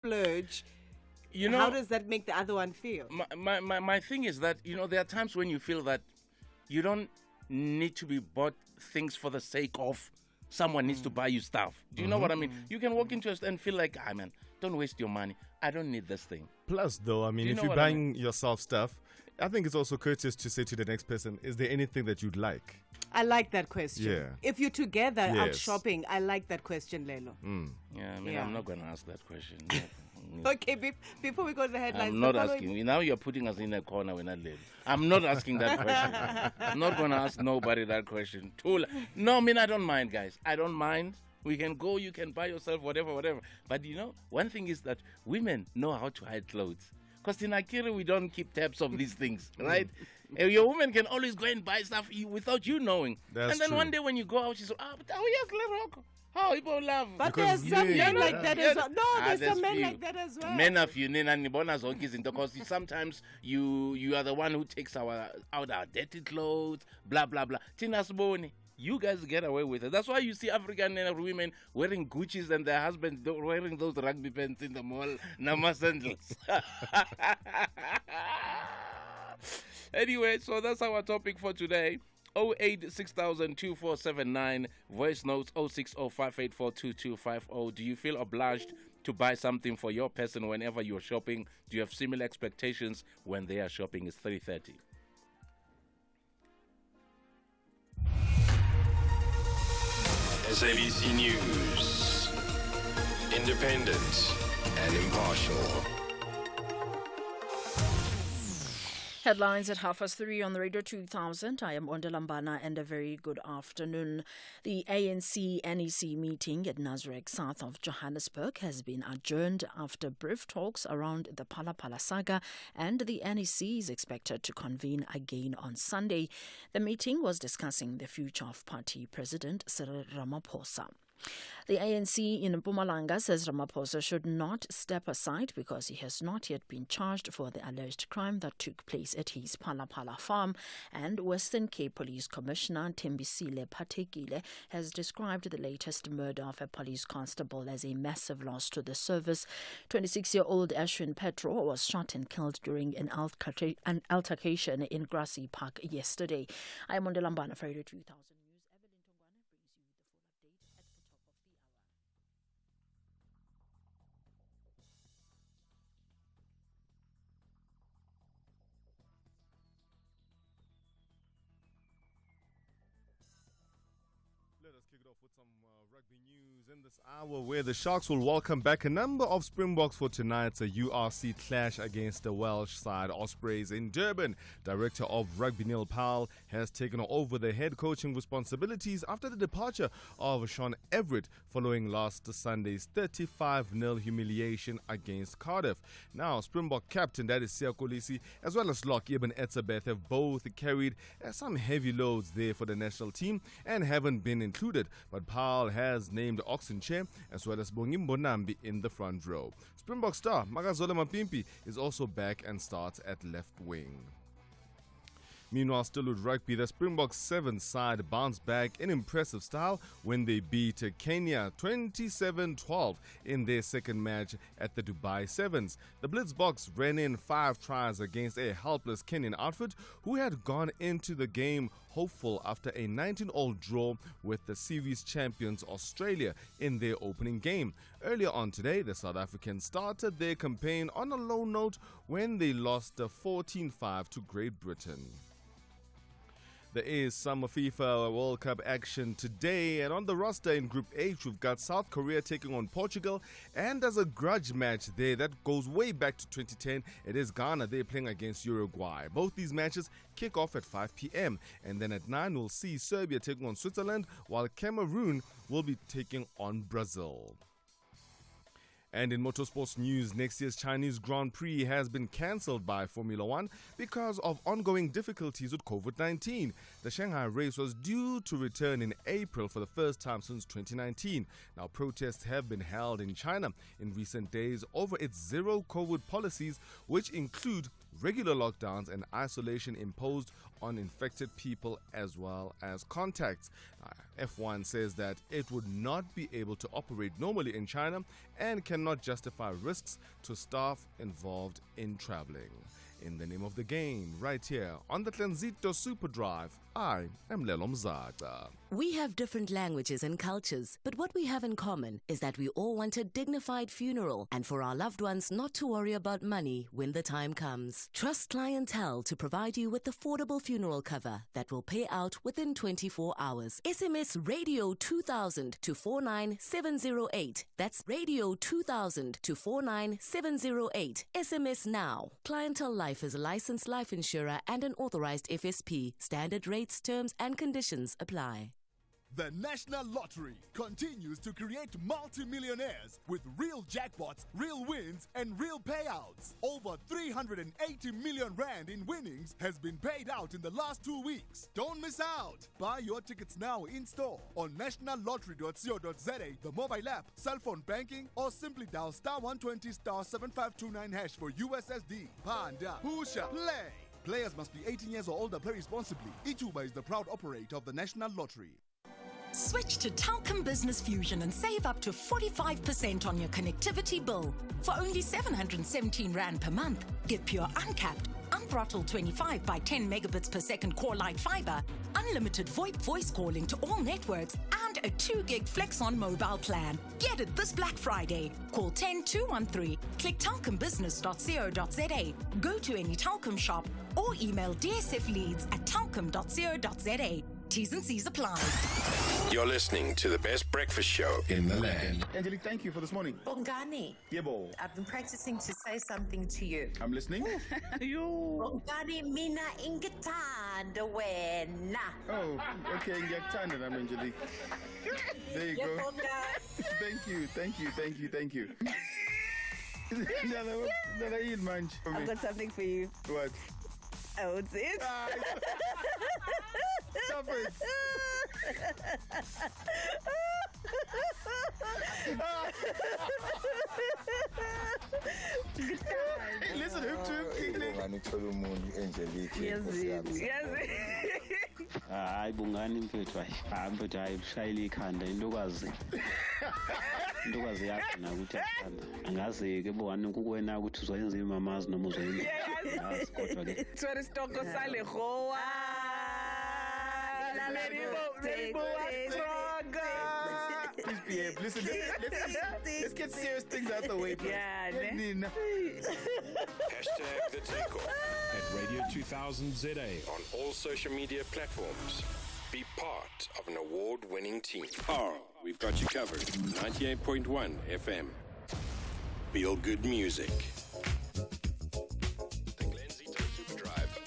splurge, You know, how does that make the other one feel? my thing is that, there are times when you feel that you don't need to be bought things for the sake of someone needs to buy you stuff. Do you know what I mean? You can walk into a store and feel like, man, don't waste your money. I don't need this thing. Plus, though, I mean, if you're buying yourself stuff, I think it's also courteous to say to the next person, is there anything that you'd like? I like that question. Yeah. If you're together out shopping, I like that question, Lelo. Yeah, I mean, I'm not going to ask that question. Okay, before we go to the headlines. I'm not asking. Now you're putting us in a corner when I live. I'm not asking that question. I'm not going to ask nobody that question. No, I mean, I don't mind, guys. I don't mind. We can go, you can buy yourself whatever. But one thing is that women know how to hide clothes. Because in Akira, we don't keep tabs of these things, right? Your woman can always go and buy stuff without you knowing. That's then true. One day when you go out, she's yes, Lero. How people love. But there's some men like that as well. No, there's some men like that as well. Men of you, because sometimes you are the one who takes out our dirty clothes, blah, blah, blah. Tina's boni. You guys get away with it. That's why you see African women wearing Gucci's and their husbands wearing those rugby pants in the mall, Nama sandals. Anyway, so that's our topic for today. 086,02479, voice notes 06058422250. Do you feel obliged to buy something for your person whenever you're shopping? Do you have similar expectations when they are shopping? It's 3:30. SABC News. Independent and impartial. Headlines at 3:30 on the Radio 2000. I am Ndamase and a very good afternoon. The ANC-NEC meeting at Nasrec, south of Johannesburg, has been adjourned after brief talks around the Phala saga, and the NEC is expected to convene again on Sunday. The meeting was discussing the future of party president Cyril Ramaphosa. The ANC in Mpumalanga says Ramaphosa should not step aside because he has not yet been charged for the alleged crime that took place at his Phala farm. And Western Cape Police Commissioner Thembisile Patekile has described the latest murder of a police constable as a massive loss to the service. 26-year-old Ashwin Petro was shot and killed during an altercation in Grassy Park yesterday. I am Ndamase for Radio 2000. Let us kick it off with some rugby news in this hour, where the Sharks will welcome back a number of Springboks for tonight's URC clash against the Welsh side Ospreys in Durban. Director of Rugby Neil Powell has taken over the head coaching responsibilities after the departure of Sean Everett following last Sunday's 35-0 humiliation against Cardiff. Now, Springbok captain, that is Siya Kolisi, as well as lock Ibn Etzebeth, have both carried some heavy loads there for the national team and haven't been included, but Powell has named Oxenche as well as Bongimbo Nambi in the front row. Springbok star Makazole Mapimpi is also back and starts at left wing. Meanwhile, still with rugby, the Springboks 7 side bounced back in impressive style when they beat Kenya 27-12 in their second match at the Dubai Sevens. The Blitzboks ran in 5 tries against a helpless Kenyan outfit who had gone into the game hopeful after a 19-all draw with the series champions Australia in their opening game. Earlier on today, the South Africans started their campaign on a low note when they lost 14-5 to Great Britain. There is some FIFA World Cup action today, and on the roster in Group H, we've got South Korea taking on Portugal, and there's a grudge match there that goes way back to 2010. It is Ghana. They're playing against Uruguay. Both these matches kick off at 5 p.m. And then at 9, we'll see Serbia taking on Switzerland, while Cameroon will be taking on Brazil. And in motorsports news, next year's Chinese Grand Prix has been cancelled by Formula One because of ongoing difficulties with COVID-19. The Shanghai race was due to return in April for the first time since 2019. Now, protests have been held in China in recent days over its zero-COVID policies, which include regular lockdowns and isolation imposed on infected people as well as contacts. F1 says that it would not be able to operate normally in China and cannot justify risks to staff involved in traveling. In the name of the game, right here on the Transito Super Drive, I am Lelo Mzaca. We have different languages and cultures, but what we have in common is that we all want a dignified funeral and for our loved ones not to worry about money when the time comes. Trust Clientele to provide you with affordable funeral cover that will pay out within 24 hours. SMS Radio 2000 to 49708. That's Radio 2000 to 49708. SMS now. Clientele Life is a licensed life insurer and an authorized FSP. Standard rates, terms, and conditions apply. The National Lottery continues to create multi-millionaires with real jackpots, real wins, and real payouts. Over 380 million rand in winnings has been paid out in the last 2 weeks. Don't miss out. Buy your tickets now in store on nationallottery.co.za, the mobile app, cell phone banking, or simply dial *120 *7529# for USSD. Panda, Pusha, play. Players must be 18 years or older. Play responsibly. Ituba is the proud operator of the National Lottery. Switch to Telkom Business Fusion and save up to 45% on your connectivity bill. For only 717 Rand per month, get pure uncapped, unthrottled 25 by 10 megabits per second core light fiber, unlimited VoIP voice calling to all networks, and a 2 gig flex on mobile plan. Get it this Black Friday. Call 10213, click telkombusiness.co.za, go to any Telkom shop, or email dsfleads@telkom.co.za. T's and C's apply. You're listening to the best breakfast show in the land. Angelique, thank you for this morning. Bongani, Yebo, I've been practicing to say something to you. I'm listening. Bongani, mina ingithanda wena. Oh, okay, ngiyakuthanda nami, Angelique. There you go. Thank you. Nana, eat munch for me. I've got something for you. What? Oh, it's it. Stop it. Hey, listen to him too. Hayi bungani mfethu mfethu ayishayile ikhanda intokazi yakhona ukuthi athanda angazi ke bongani kukwena ukuthi uzoyenza imamazi noma uzoyenza kodwa ke Tswere stoko sale goa. Please behave. Listen, let's get serious things out the way, bro. Yeah, Hashtag the takeoff at Radio 2000 ZA on all social media platforms. Be part of an award-winning team. We've got you covered. 98.1 FM. Feel good music. The Glen Super Drive.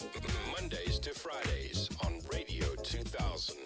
Mondays to Fridays on Radio 2000.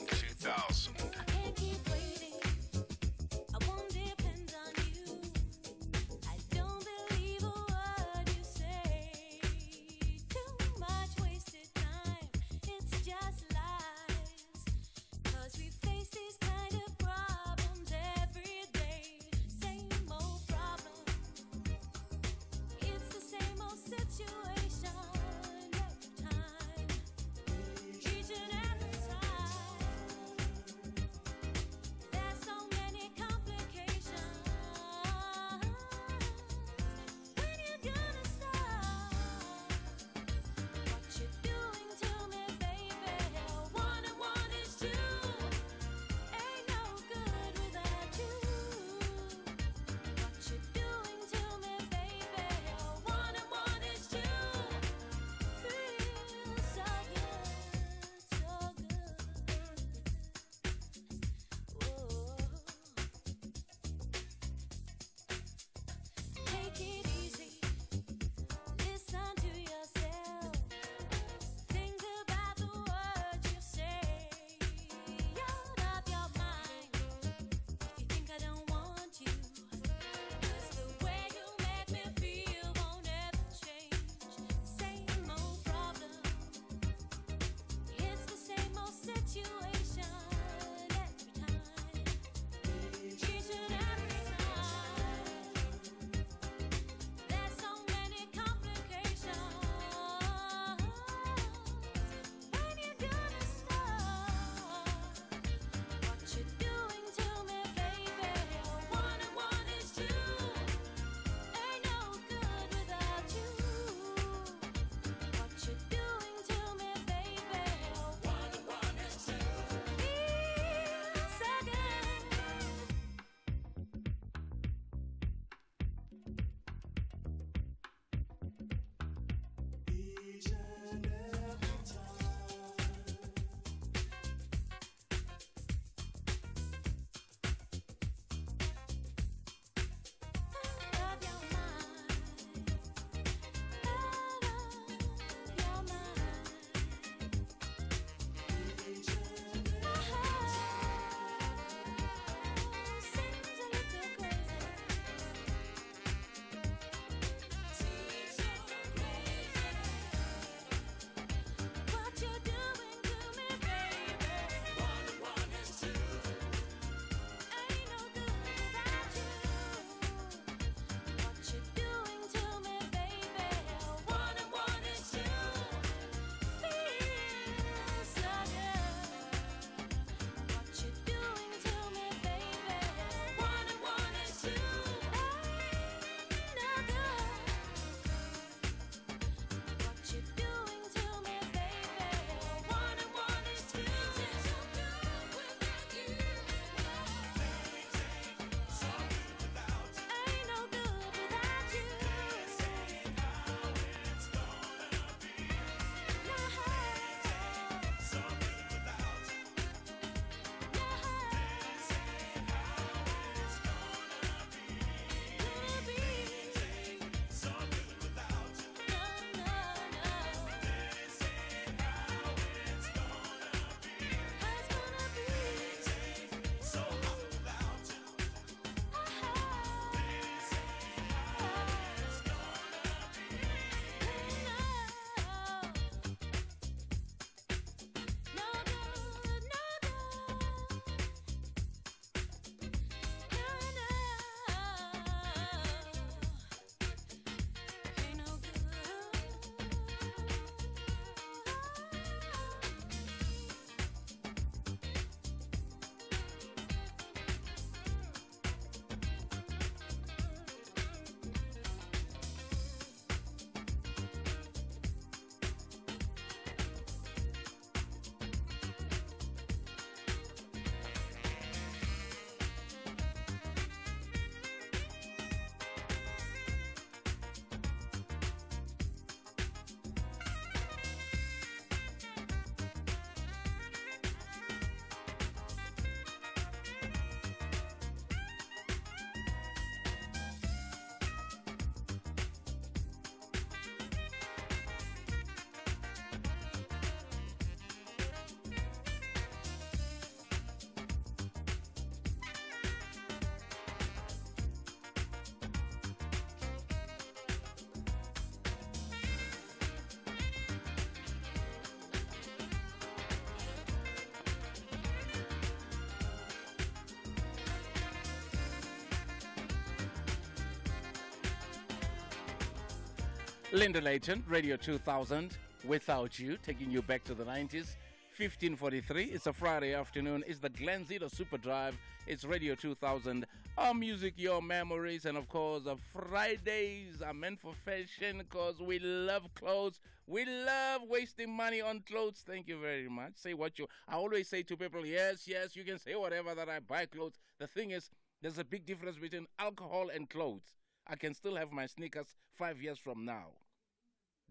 Linda Layton, Radio 2000, Without You, taking you back to the 90s. 15:43. It's a Friday afternoon. It's the Glen Super Drive. It's Radio 2000. Our music, your memories, and of course, Fridays are meant for fashion because we love clothes. We love wasting money on clothes. Thank you very much. Say what you. I always say to people, yes, you can say whatever that I buy clothes. The thing is, there's a big difference between alcohol and clothes. I can still have my sneakers 5 years from now.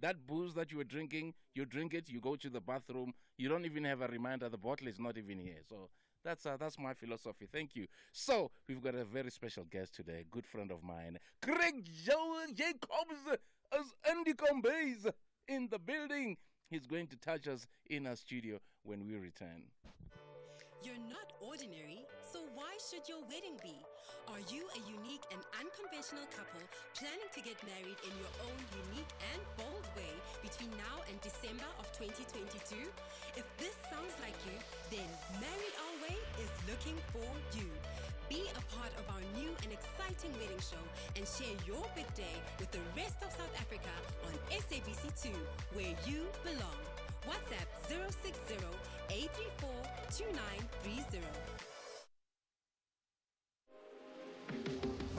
That booze that you were drinking, you drink it, you go to the bathroom, you don't even have a reminder, the bottle is not even here. So that's my philosophy. Thank you. So we've got a very special guest today, a good friend of mine, Craig Jacobs as Andy Combays in the building. He's going to touch us in our studio when we return. You're not ordinary, so why should your wedding be? Are you a unique and unconventional couple planning to get married in your own unique and bold way between now and December of 2022? If this sounds like you, then Married Our Way is looking for you. Be a part of our new and exciting wedding show and share your big day with the rest of South Africa on SABC2, where you belong. WhatsApp 060-834-2930.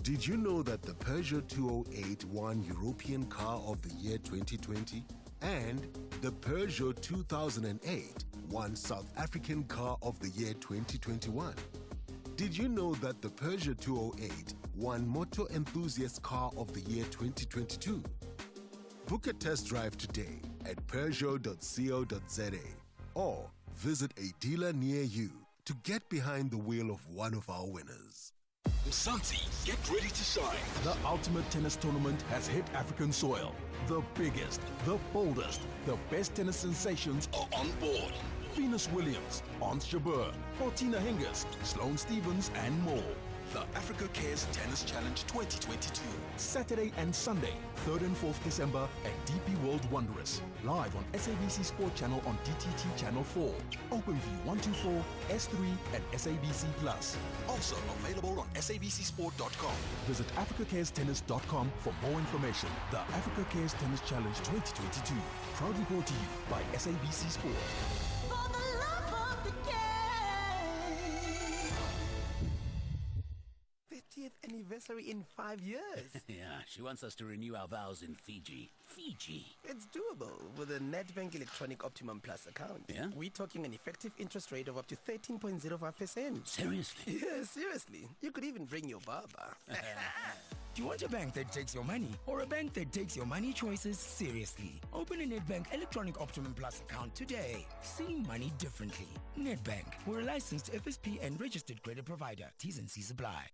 Did you know that the Peugeot 208 won European Car of the Year 2020 and the Peugeot 2008 won South African Car of the Year 2021? Did you know that the Peugeot 208 won Motor Enthusiast Car of the Year 2022? Book a test drive today at Peugeot.co.za or visit a dealer near you to get behind the wheel of one of our winners. Mzaca, get ready to shine. The ultimate tennis tournament has hit African soil. The biggest, the boldest, the best tennis sensations are on board. Venus Williams, Ons Jabeur, Martina Hingis, Sloane Stephens, and more. The Africa Cares Tennis Challenge 2022. Saturday and Sunday, 3rd and 4th December at DP World Wanderers. Live on SABC Sport Channel on DTT Channel 4. OpenView 124, S3 and SABC Plus. Also available on sabcsport.com. Visit africacarestennis.com for more information. The Africa Cares Tennis Challenge 2022. Proudly brought to you by SABC Sport. 50th anniversary in 5 years. Yeah, she wants us to renew our vows in Fiji. Fiji. It's doable with a Nedbank Electronic Optimum Plus account. Yeah? We're talking an effective interest rate of up to 13.05%. Seriously? Yeah, seriously. You could even bring your barber. Do you want a bank that takes your money or a bank that takes your money choices seriously? Open a Nedbank Electronic Optimum Plus account today. See money differently. Nedbank. We're a licensed FSP and registered credit provider. T's and C's apply.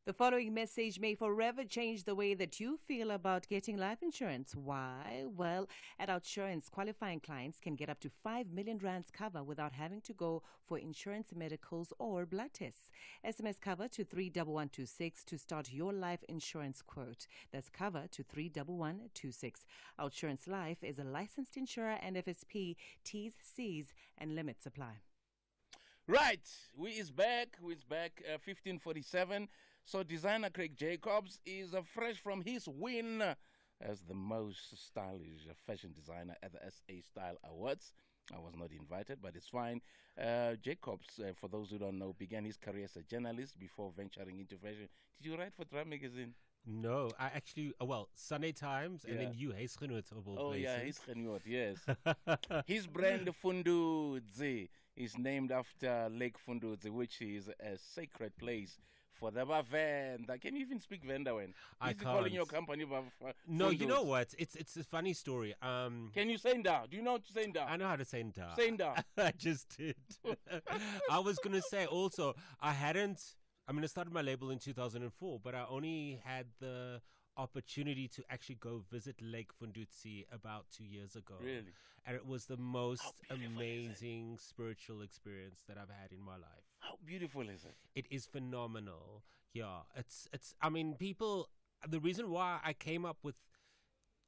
The following message may forever change the way that you feel about getting life insurance. Why? Well, at Outsurance, qualifying clients can get up to 5 million rands cover without having to go for insurance medicals or blood tests. SMS cover to 31126 to start your life insurance quote. That's cover to 31126. Outsurance Life is a licensed insurer and FSP. T's, C's, and limits apply. Right, we is back, 15:47. So designer Craig Jacobs is fresh from his win as the most stylish fashion designer at the SA Style Awards. I was not invited, but it's fine. Jacobs, for those who don't know, began his career as a journalist before venturing into fashion. Did you write for Drum Magazine? No, I actually, Sunday Times, and then you, Huisgenoot of all places. Oh, yeah, Huisgenoot, yes. His brand, Fundudzi, is named after Lake Fundudzi, which is a sacred place for the Bavenda. Can you even speak Venda when? I Is he can't. calling your company No, you know Fundudzi? what? It's a funny story. Can you say Nda? Do you know how to say Nda? I know how to say Nda. Say Nda. I just did. I was going to say also, I started my label in 2004, but I only had the opportunity to actually go visit Lake Fundudzi about 2 years ago. Really? And it was the most amazing spiritual experience that I've had in my life. How beautiful is it? It is phenomenal. Yeah, it's people, the reason why I came up with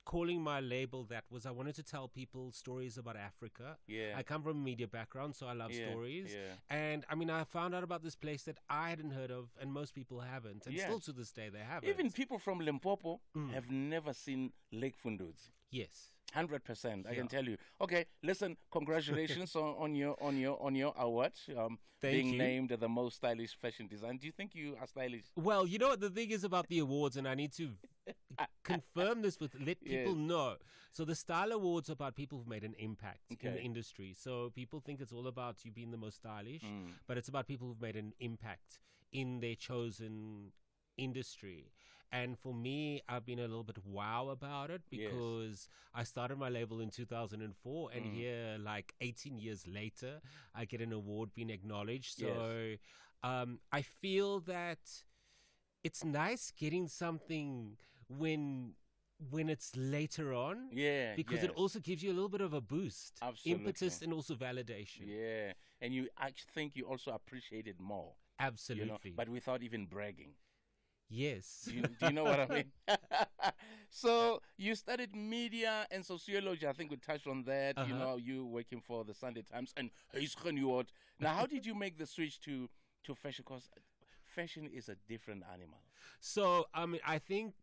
calling my label that was I wanted to tell people stories about Africa. Yeah. I come from a media background, so I love stories. Yeah. And I mean, I found out about this place that I hadn't heard of, and most people haven't, and still to this day they haven't. Even people from Limpopo have never seen Lake Fundudzi. Yes. 100%, I can tell you. Okay, listen, congratulations on your award, being named the most stylish fashion designer. Do you think you are stylish? Well, you know what the thing is about the awards, and I need to confirm this let people know. So the Style Awards are about people who've made an impact in the industry. So people think it's all about you being the most stylish, but it's about people who've made an impact in their chosen industry. And for me, I've been a little bit wow about it because I started my label in 2004, and here, like 18 years later, I get an award being acknowledged. So I feel that it's nice getting something when it's later on. Yeah. Because it also gives you a little bit of a boost. Absolutely. Impetus and also validation. Yeah. And you actually think you also appreciate it more. Absolutely. You know, but without even bragging. Yes. Do you know what I mean? So you studied media and sociology. I think we touched on that. You know, you working for the Sunday Times and now, how did you make the switch to fashion? Because fashion is a different animal. So I think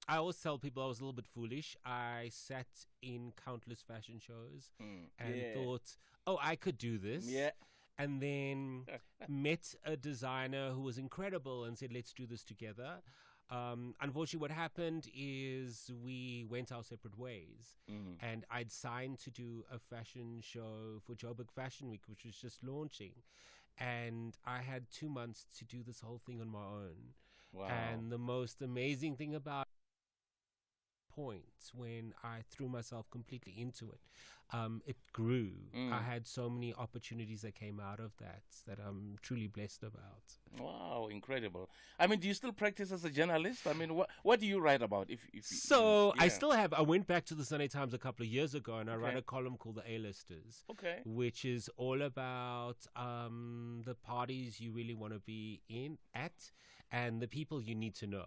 I always tell people I was a little bit foolish. I sat in countless fashion shows and thought, oh, I could do this. Yeah. And then met a designer who was incredible and said, let's do this together. Unfortunately, what happened is we went our separate ways. And I'd signed to do a fashion show for Joburg Fashion Week, which was just launching. And I had 2 months to do this whole thing on my own. Wow. And the most amazing thing about points when I threw myself completely into it, it grew. I had so many opportunities that came out of that I'm truly blessed about. Wow, incredible. I mean, do you still practice as a journalist? I mean, what do you write about? I went back to the Sunday Times a couple of years ago, and I write a column called The A-Listers, which is all about the parties you really want to be at and the people you need to know.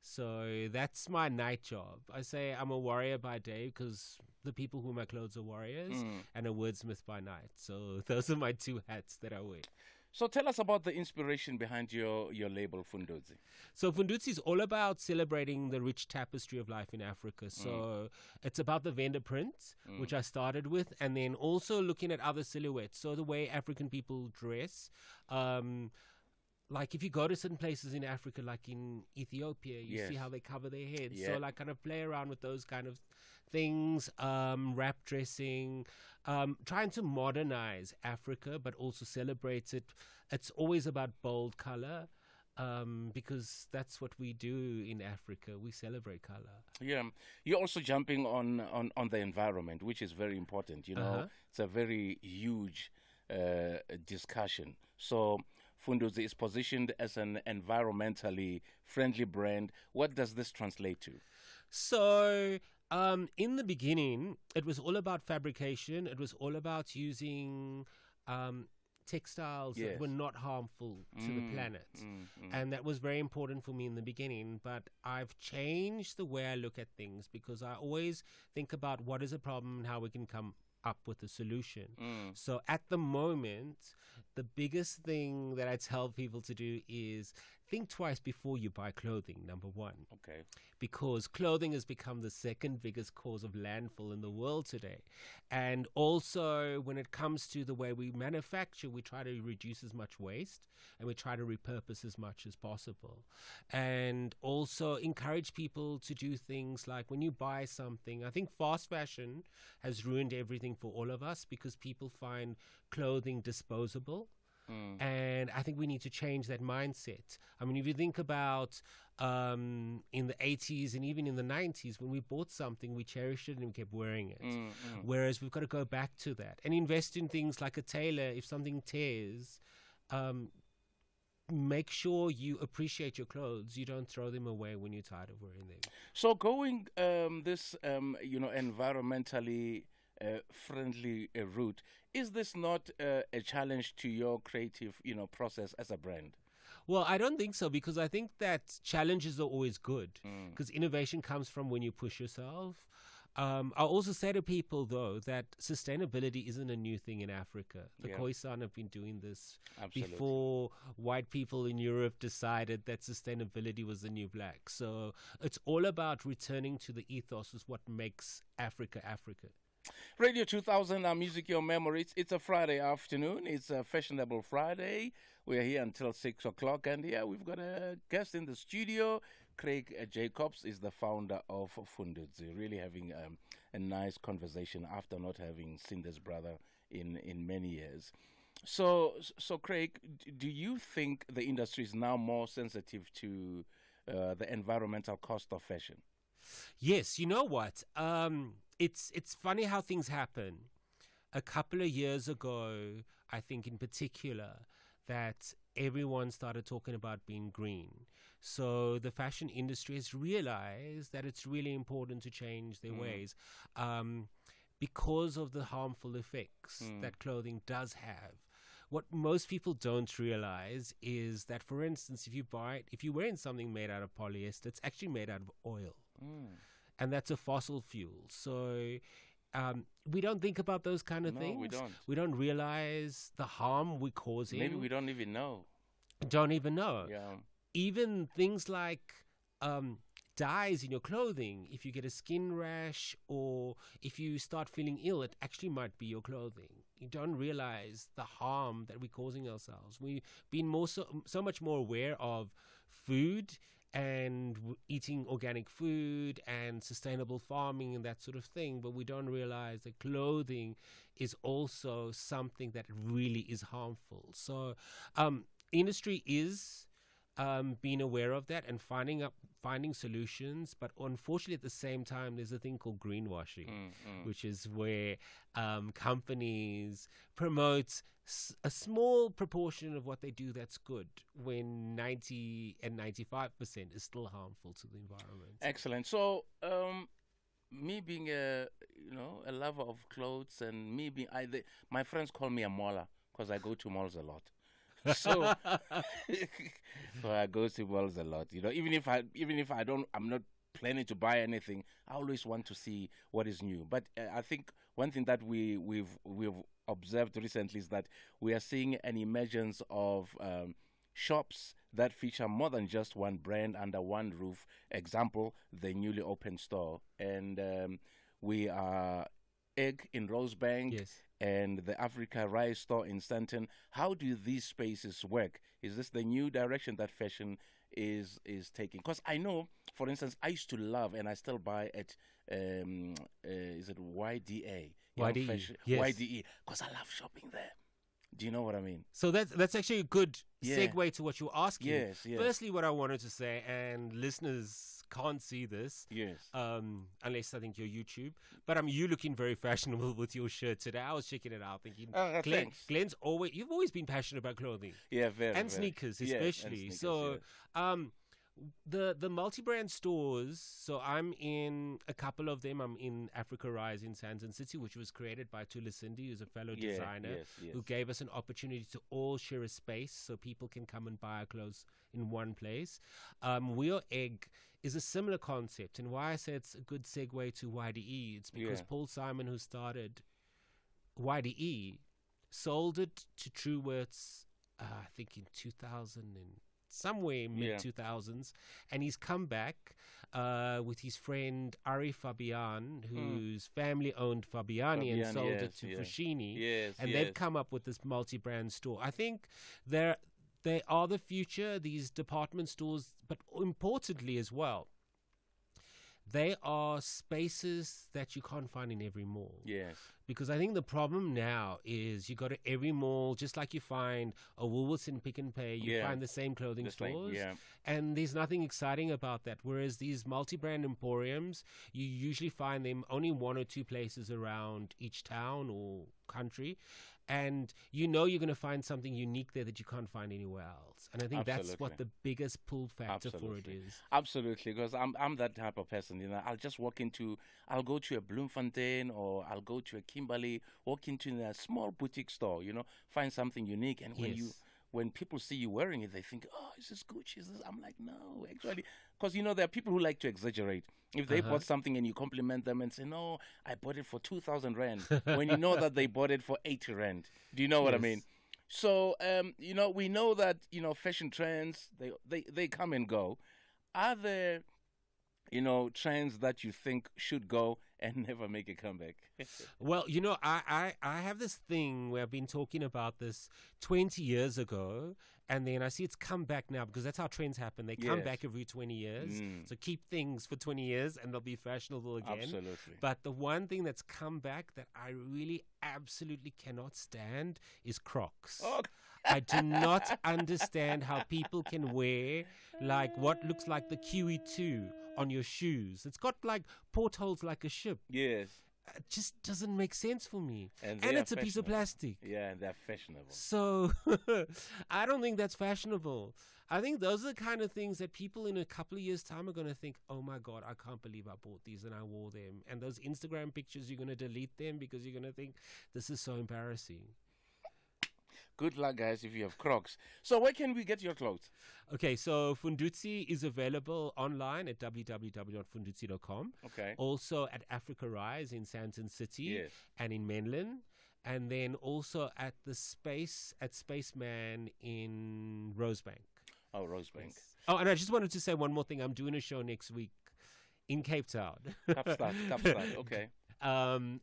So that's my night job. I say I'm a warrior by day because the people who my clothes are warriors, and a wordsmith by night. So those are my two hats that I wear. So tell us about the inspiration behind your label, Fundudzi. So Fundudzi is all about celebrating the rich tapestry of life in Africa. So it's about the vendor print, which I started with, and then also looking at other silhouettes. So the way African people dress. Like if you go to certain places in Africa, like in Ethiopia, you see how they cover their heads. So like kind of play around with those kind of things, wrap dressing, trying to modernize Africa, but also celebrate it. It's always about bold color. Because that's what we do in Africa. We celebrate color. Yeah. You're also jumping on the environment, which is very important. You know, it's a very huge discussion. So Fundudzi is positioned as an environmentally friendly brand. What does this translate to? So in the beginning, it was all about fabrication. It was all about using textiles that were not harmful to the planet. And that was very important for me in the beginning. But I've changed the way I look at things because I always think about what is a problem and how we can come up with a solution. So at the moment, the biggest thing that I tell people to do is think twice before you buy clothing, number one. Okay. Because clothing has become the second biggest cause of landfill in the world today. And also, when it comes to the way we manufacture, we try to reduce as much waste and we try to repurpose as much as possible. And also encourage people to do things like when you buy something, I think fast fashion has ruined everything for all of us because people find clothing disposable. And I think we need to change that mindset. I mean, if you think about in the 80s and even in the 90s, when we bought something, we cherished it and we kept wearing it. Whereas we've got to go back to that and invest in things like a tailor. If something tears, make sure you appreciate your clothes. You don't throw them away when you're tired of wearing them. So going this, environmentally friendly route, is this not a challenge to your creative, process as a brand? Well, I don't think so, because I think that challenges are always good, because innovation comes from when you push yourself. I'll also say to people, though, that sustainability isn't a new thing in Africa. The Khoisan have been doing this before white people in Europe decided that sustainability was the new black. So it's all about returning to the ethos is what makes Africa Africa. Radio 2000, our music, your memories. It's a Friday afternoon. It's a fashionable Friday. We're here until 6 o'clock. And yeah, we've got a guest in the studio. Craig Jacobs is the founder of Fundudzi. Really having a nice conversation after not having seen this brother in many years. So Craig, do you think the industry is now more sensitive to the environmental cost of fashion? Yes, you know what? It's funny how things happen. A couple of years ago, I think in particular, that everyone started talking about being green. So the fashion industry has realized that it's really important to change their ways because of the harmful effects that clothing does have. What most people don't realize is that, for instance, if you're wearing something made out of polyester, it's actually made out of oil. And that's a fossil fuel. So we don't think about those kind of things. We don't. We don't realize the harm we're causing. Maybe we don't even know. Don't even know. Yeah. Even things like dyes in your clothing, if you get a skin rash or if you start feeling ill, it actually might be your clothing. You don't realize the harm that we're causing ourselves. We've been so much more aware of food and eating organic food and sustainable farming and that sort of thing, but we don't realize that clothing is also something that really is harmful. So industry is being aware of that and finding solutions, but unfortunately at the same time there's a thing called greenwashing, which is where companies promote a small proportion of what they do that's good, when 90 and 95% is still harmful to the environment. Excellent. So me being a lover of clothes, and me being my friends call me a mauler because I go to malls a lot. So I go to malls a lot. Even if I'm not planning to buy anything, I always want to see what is new. But I think one thing that we've observed recently is that we are seeing an emergence of shops that feature more than just one brand under one roof. Example, the newly opened store, and we are Egg in Rosebank. Yes. And the Africa Rice store in Stanton. How do these spaces work? Is this the new direction that fashion is taking? Because I know, for instance, I used to love, and I still buy at, is it YDA? YDE, yes. YDE, because I love shopping there. Do you know what I mean? So that's actually a good segue to what you were asking. Yes. Firstly, what I wanted to say, and listeners can't see this, unless I think you're YouTube, but you looking very fashionable with your shirt today. I was checking it out, thinking, Glen's you've always been passionate about clothing, very, sneakers very. especially. Yes, and sneakers, the multi-brand stores, so I'm in a couple of them. I'm in Africa Rise in Sandton City, which was created by Tula Cindy, who's a fellow designer, who gave us an opportunity to all share a space so people can come and buy our clothes in one place. Wheel Egg is a similar concept, and why I say it's a good segue to YDE, it's because Paul Simon, who started YDE, sold it to Truworths, I think in 2000 and somewhere mid-2000s, and he's come back with his friend Ari Fabian, whose family owned Fabiani and sold it to Fushini, and they've come up with this multi-brand store. I think they are the future, these department stores, but importantly as well, they are spaces that you can't find in every mall. Yes. Because I think the problem now is you go to every mall, just like you find a Woolworths and Pick and Pay, you find the same clothing stores. And there's nothing exciting about that. Whereas these multi-brand emporiums, you usually find them only one or two places around each town or country. And you're going to find something unique there that you can't find anywhere else. And I think that's what the biggest pull factor for it is. Absolutely, because I'm that type of person. I'll go to a Bloemfontein or I'll go to a Kimberley, walk into a small boutique store, find something unique. And when people see you wearing it, they think, oh, is this Gucci? Is this? I'm like, no, actually. Because, there are people who like to exaggerate. If they bought something and you compliment them and say, no, I bought it for 2,000 Rand, when you know that they bought it for 80 Rand. Do you know what I mean? So, we know that, fashion trends, they come and go. Are there, trends that you think should go and never make a comeback? Well, I have this thing where I've been talking about this 20 years ago, and then I see it's come back now because that's how trends happen. They come back every 20 years. So keep things for 20 years and they'll be fashionable again. Absolutely. But the one thing that's come back that I really absolutely cannot stand is Crocs. Oh. I do not understand how people can wear like what looks like the QE2 on your shoes. It's got like portholes like a ship. Yes. It just doesn't make sense for me. And it's a piece of plastic. Yeah, and they're fashionable. So I don't think that's fashionable. I think those are the kind of things that people in a couple of years' time are going to think, oh my God, I can't believe I bought these and I wore them. And those Instagram pictures, you're going to delete them because you're going to think, this is so embarrassing. Good luck, guys, if you have Crocs. So where can we get your clothes? Okay, so Fundutsi is available online at www.fundutsi.com. Okay. Also at Africa Rise in Sandton City and in Menlyn. And then also at the Spaceman in Rosebank. Oh, Rosebank. Yes. Oh, and I just wanted to say one more thing. I'm doing a show next week in Cape Town. Kapstad, okay.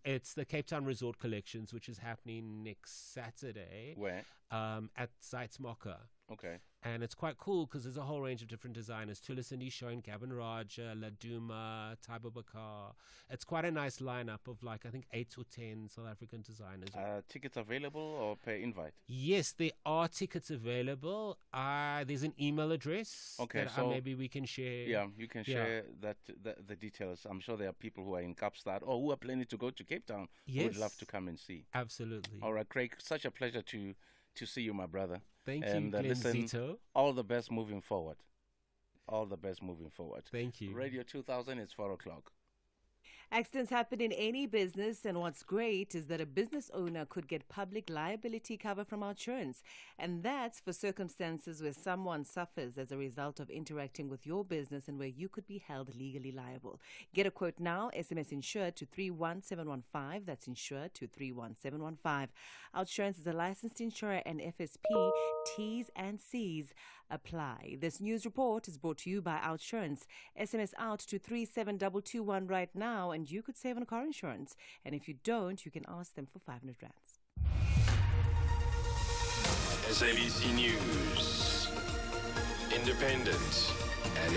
It's the Cape Town Resort Collections, which is happening next Saturday. Where? At Zeitsmocker. Okay. And it's quite cool because there's a whole range of different designers. Tula Cindy showing, Gavin Raja, Laduma, Taibo Bakar. It's quite a nice lineup of I think 8 or 10 South African designers. Tickets available or per invite? Yes, there are tickets available. There's an email address that maybe we can share. Yeah, you can share the details. I'm sure there are people who are in Kapstad or who are planning to go to Cape Town who would love to come and see. Absolutely. All right, Craig, such a pleasure to see you, my brother. Thank you, Glen Zito. All the best moving forward. All the best moving forward. Thank you. Radio 2000, it's 4 o'clock. Accidents happen in any business, and what's great is that a business owner could get public liability cover from Outsurance. And that's for circumstances where someone suffers as a result of interacting with your business and where you could be held legally liable. Get a quote now. SMS insured to 31715. That's insured to 31715. Outsurance is a licensed insurer and FSP. T's and C's apply. This news report is brought to you by Outsurance. SMS out to 37221 right now and you could save on car insurance. And if you don't, you can ask them for 500 rands. SABC News. Independent and